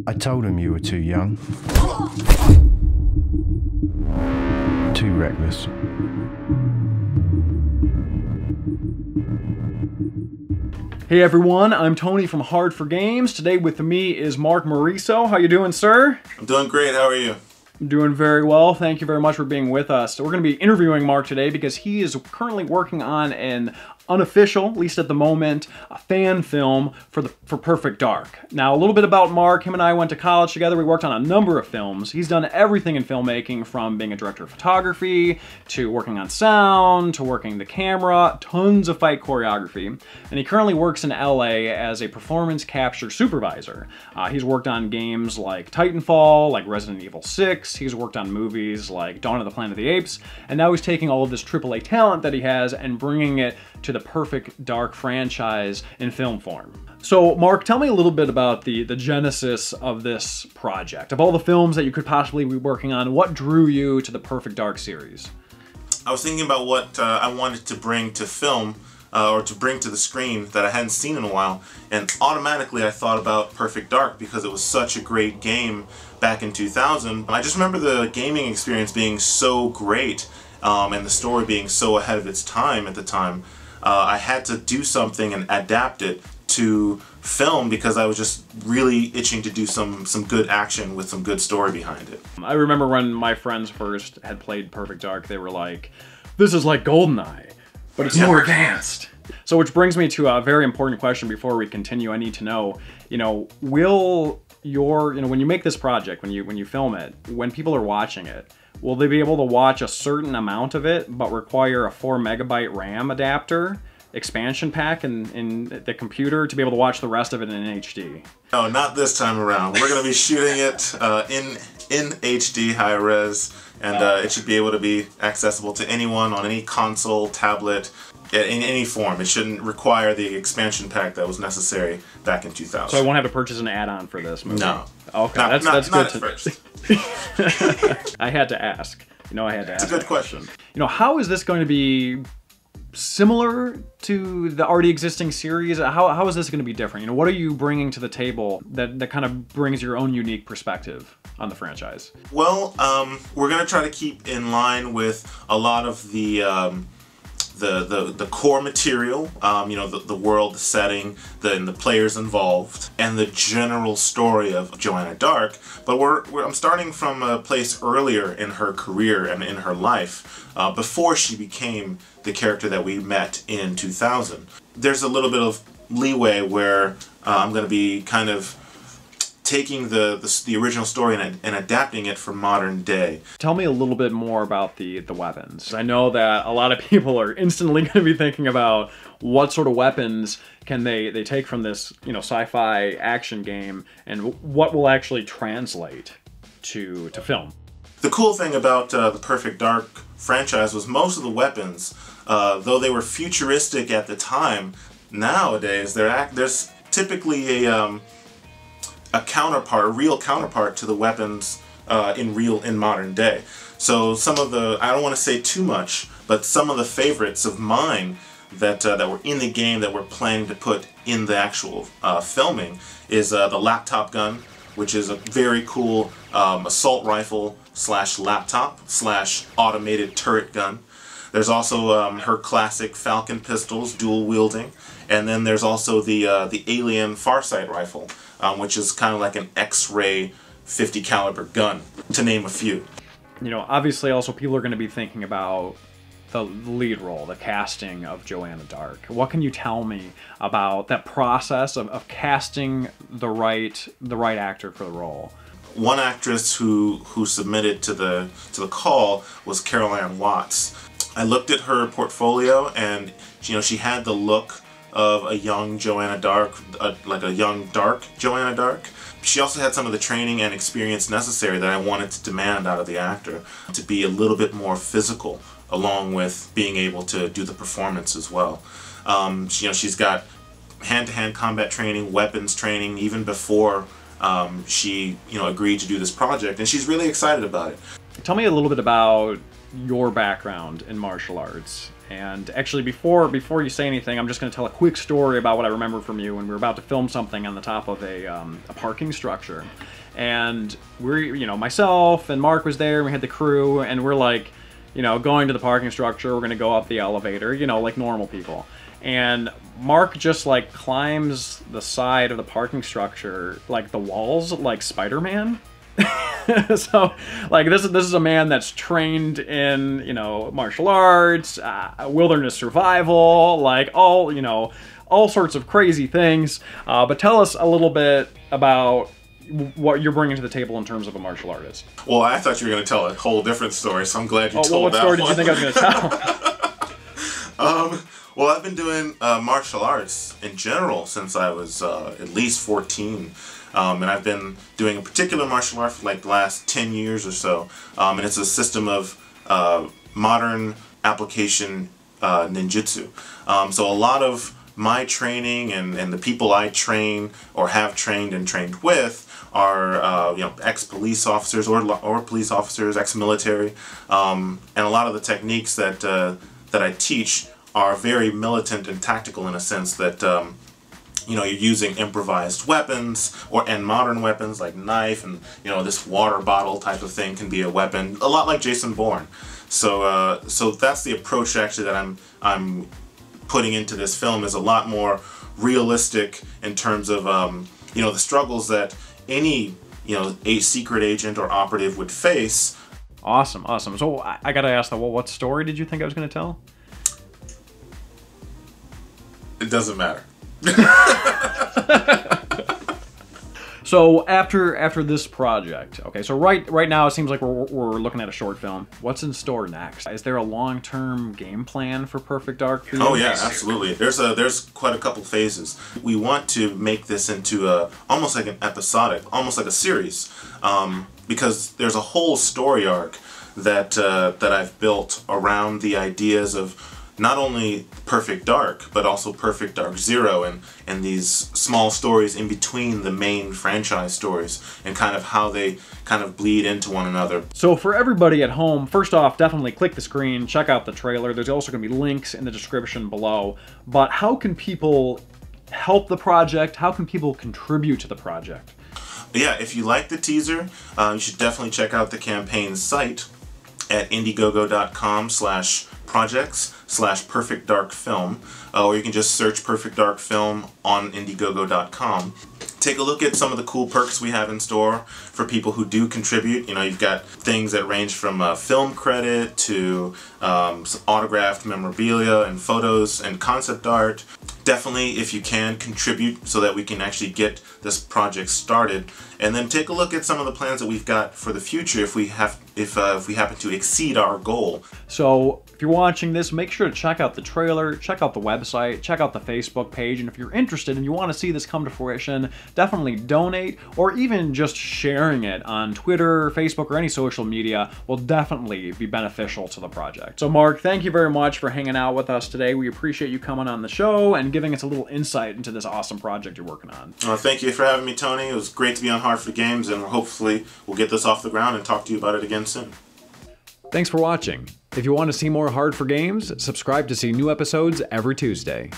I told him you were too young. Too reckless. Hey everyone, I'm Tony from H4G Games. Today with me is Marc Morisseau. How you doing, sir? I'm doing great. How are you? I'm doing very well. Thank you very much for being with us. So we're going to be interviewing Marc today because he is currently working on an unofficial, at least at the moment, a fan film for Perfect Dark. Now, a little bit about Marc. Him and I went to college together. We worked on a number of films. He's done everything in filmmaking, from being a director of photography, to working on sound, to working the camera, tons of fight choreography. And he currently works in LA as a performance capture supervisor. He's worked on games like Titanfall, like Resident Evil 6. He's worked on movies like Dawn of the Planet of the Apes. And now he's taking all of this AAA talent that he has and bringing it to the Perfect Dark franchise in film form. So, Marc, tell me a little bit about the genesis of this project. Of all the films that you could possibly be working on, what drew you to the Perfect Dark series? I was thinking about what I wanted to bring to film, or to bring to the screen that I hadn't seen in a while, and automatically I thought about Perfect Dark because it was such a great game back in 2000. I just remember the gaming experience being so great, and the story being so ahead of its time at the time. I had to do something and adapt it to film because I was just really itching to do some good action with some good story behind it. I remember when my friends first had played Perfect Dark, they were like, this is like GoldenEye, but it's more advanced. So which brings me to a very important question before we continue. I need to know, will your, when you make this project, when you film it, when people are watching it, will they be able to watch a certain amount of it but require a 4 megabyte RAM adapter expansion pack in the computer to be able to watch the rest of it in HD? No, not this time around. We're going to be shooting it in HD high res, and it should be able to be accessible to anyone on any console, tablet, in any form. It shouldn't require the expansion pack that was necessary back in 2000. So I won't have to purchase an add-on for this movie? No. Okay, that's not good at to first. I had to ask. I had to ask. It's a good question. How is this going to be similar to the already existing series? How is this going to be different? What are you bringing to the table that kind of brings your own unique perspective on the franchise? Well, we're going to try to keep in line with a lot of the core material, the world, the setting, the players involved, and the general story of Joanna Dark. But I'm starting from a place earlier in her career and in her life, before she became the character that we met in 2000. There's a little bit of leeway where I'm going to be kind of taking the original story and adapting it for modern day. Tell me a little bit more about the weapons. I know that a lot of people are instantly going to be thinking about what sort of weapons can they take from this sci-fi action game, and what will actually translate to film. The cool thing about the Perfect Dark franchise was most of the weapons, though they were futuristic at the time, nowadays there's typically a real counterpart to the weapons in modern day. So some of the, I don't want to say too much, but some of the favorites of mine that were in the game that we're planning to put in the actual filming is the laptop gun, which is a very cool assault rifle / laptop / automated turret gun. There's also her classic Falcon pistols, dual wielding, and then there's also the Alien Farsight rifle, which is kind of like an X-ray 50 caliber gun, to name a few. Obviously also people are going to be thinking about the lead role, the casting of Joanna Dark. What can you tell me about that process of casting the right actor for the role? One actress who submitted to the call was Caroline Watts. I looked at her portfolio, and she had the look of a young Joanna Dark, like a young dark Joanna Dark. She also had some of the training and experience necessary that I wanted to demand out of the actor, to be a little bit more physical, along with being able to do the performance as well. She's got hand-to-hand combat training, weapons training, even before she agreed to do this project, and she's really excited about it. Tell me a little bit about your background in martial arts And actually, before you say anything, I'm just going to tell a quick story about what I remember from you when we were about to film something on the top of a parking structure. And myself and Mark was there, and we had the crew, and we're like, going to the parking structure, we're going to go up the elevator, like normal people. And Mark just like climbs the side of the parking structure, like the walls, like Spider-Man. So, like, this is a man that's trained in, martial arts, wilderness survival, like all sorts of crazy things. But tell us a little bit about what you're bringing to the table in terms of a martial artist. Well, I thought you were going to tell a whole different story, so I'm glad you told what that story one. did you think I was going to tell? Well, I've been doing martial arts in general since I was at least 14. And I've been doing a particular martial art for like the last 10 years or so. And it's a system of modern application ninjutsu. So a lot of my training and the people I train or have trained and trained with are ex-police officers or police officers, ex-military. And a lot of the techniques that I teach are very militant and tactical in a sense that you're using improvised weapons and modern weapons like knife and this water bottle type of thing can be a weapon, a lot like Jason Bourne. So that's the approach actually that I'm putting into this film, is a lot more realistic in terms of the struggles that any a secret agent or operative would face. Awesome. So I gotta ask though, what story did you think I was going to tell? It doesn't matter. So after this project, okay, so right now it seems like we're looking at a short film. What's in store next? Is there a long-term game plan for Perfect Dark? Oh yeah, absolutely. There's quite a couple phases. We want to make this into almost like an episodic, almost like a series, because there's a whole story arc that I've built around the ideas of not only Perfect Dark, but also Perfect Dark Zero and these small stories in between the main franchise stories and kind of how they kind of bleed into one another. So for everybody at home, first off, definitely click the screen, check out the trailer. There's also going to be links in the description below. But how can people help the project? How can people contribute to the project? Yeah, if you like the teaser, you should definitely check out the campaign site at indiegogo.com/projects/Perfect Dark Film, or you can just search Perfect Dark Film on indiegogo.com. Take a look at some of the cool perks we have in store for people who do contribute. You've got things that range from film credit to autographed memorabilia and photos and concept art. Definitely, if you can, contribute so that we can actually get this project started. And then take a look at some of the plans that we've got for the future if we happen to exceed our goal. So if you're watching this, make sure to check out the trailer, check out the website, check out the Facebook page, and if you're interested and you want to see this come to fruition, definitely donate, or even just sharing it on Twitter, Facebook, or any social media will definitely be beneficial to the project. So Mark, thank you very much for hanging out with us today. We appreciate you coming on the show and giving us a little insight into this awesome project you're working on. Thank you for having me, Tony. It was great to be on H4G Games, and hopefully we'll get this off the ground and talk to you about it again soon. Thanks for watching. If you want to see more H4G Games, subscribe to see new episodes every Tuesday.